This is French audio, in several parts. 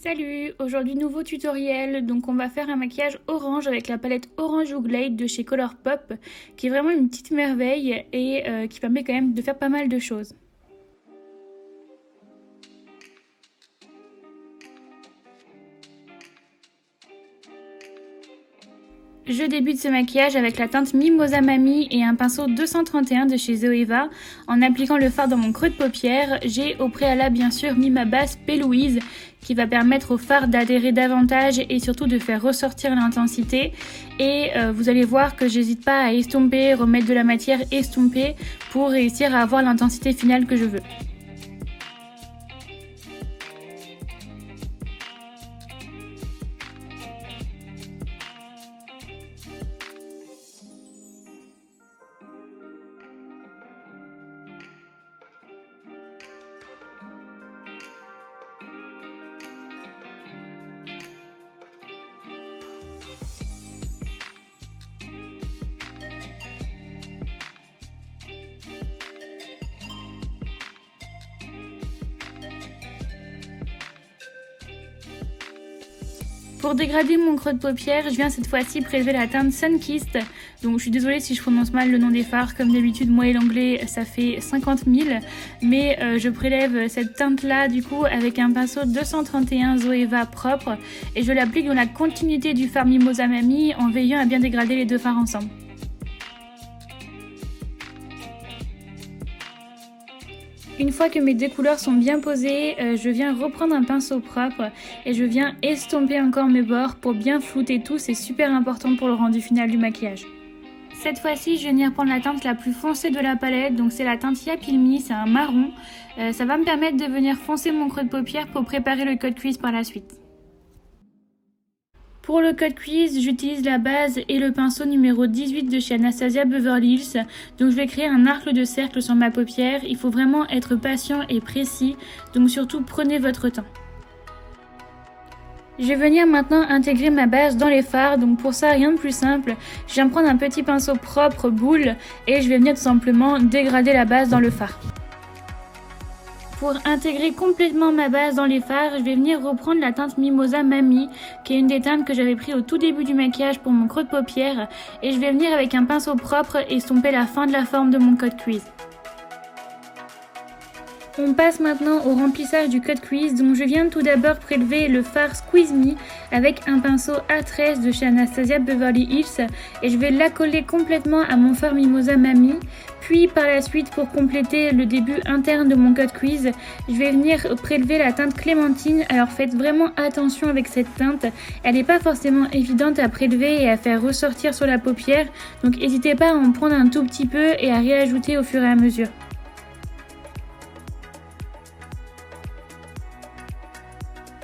Salut! Aujourd'hui nouveau tutoriel, donc on va faire un maquillage orange avec la palette Orange ou Glade de chez Colourpop qui est vraiment une petite merveille et qui permet quand même de faire pas mal de choses. Je débute ce maquillage avec la teinte Mimosa Mamie et un pinceau 231 de chez Zoeva. En appliquant le fard dans mon creux de paupière, j'ai au préalable bien sûr mis ma base P. Louise qui va permettre au fard d'adhérer davantage et surtout de faire ressortir l'intensité. Et vous allez voir que j'hésite pas à estomper, remettre de la matière estompée pour réussir à avoir l'intensité finale que je veux. Pour dégrader mon creux de paupière, je viens cette fois-ci prélever la teinte Sunkissed. Donc je suis désolée si je prononce mal le nom des fards, comme d'habitude moi et l'anglais ça fait 50 000. Mais je prélève cette teinte là du coup avec un pinceau 231 Zoeva propre. Et je l'applique dans la continuité du fard Mimosa Mamie en veillant à bien dégrader les deux fards ensemble. Une fois que mes deux couleurs sont bien posées, je viens reprendre un pinceau propre et je viens estomper encore mes bords pour bien flouter tout, c'est super important pour le rendu final du maquillage. Cette fois-ci, je vais venir prendre la teinte la plus foncée de la palette, donc c'est la teinte Yapilmi, c'est un marron. Ça va me permettre de venir foncer mon creux de paupière pour préparer le cut crease par la suite. Pour le cut crease, j'utilise la base et le pinceau numéro 18 de chez Anastasia Beverly Hills. Donc je vais créer un arc de cercle sur ma paupière. Il faut vraiment être patient et précis, donc surtout prenez votre temps. Je vais venir maintenant intégrer ma base dans les fards, donc pour ça rien de plus simple. Je viens prendre un petit pinceau propre boule et je vais venir tout simplement dégrader la base dans le fard. Pour intégrer complètement ma base dans les fards, je vais venir reprendre la teinte Mimosa Mamie, qui est une des teintes que j'avais pris au tout début du maquillage pour mon creux de paupière, et je vais venir avec un pinceau propre estomper la fin de la forme de mon cut crease. On passe maintenant au remplissage du cut crease, donc je viens tout d'abord prélever le fard Squeeze Me avec un pinceau A13 de chez Anastasia Beverly Hills et je vais l'accoler complètement à mon fard Mimosa Mamie. Puis par la suite, pour compléter le début interne de mon cut crease, je vais venir prélever la teinte Clémentine. Alors faites vraiment attention avec cette teinte, elle n'est pas forcément évidente à prélever et à faire ressortir sur la paupière, donc n'hésitez pas à en prendre un tout petit peu et à réajouter au fur et à mesure.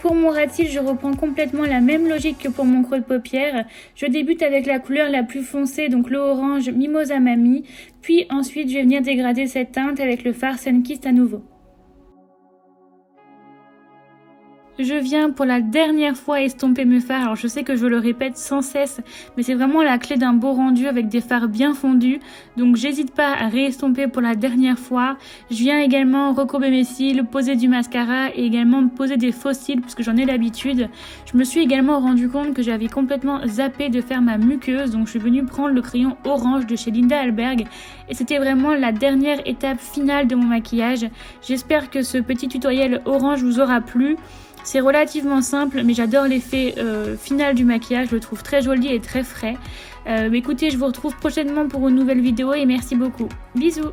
Pour mon ras de cils, je reprends complètement la même logique que pour mon creux de paupière. Je débute avec la couleur la plus foncée, donc le orange Mimosa Mamie. Puis ensuite, je vais venir dégrader cette teinte avec le fard Sunkissed à nouveau. Je viens pour la dernière fois estomper mes fards. Alors je sais que je le répète sans cesse, mais c'est vraiment la clé d'un beau rendu avec des fards bien fondus. Donc j'hésite pas à réestomper pour la dernière fois. Je viens également recourber mes cils, poser du mascara et également poser des faux cils puisque j'en ai l'habitude. Je me suis également rendu compte que j'avais complètement zappé de faire ma muqueuse. Donc je suis venue prendre le crayon orange de chez Linda Alberg. Et c'était vraiment la dernière étape finale de mon maquillage. J'espère que ce petit tutoriel orange vous aura plu. C'est relativement simple, mais j'adore l'effet final du maquillage, je le trouve très joli et très frais. Écoutez, je vous retrouve prochainement pour une nouvelle vidéo et merci beaucoup. Bisous!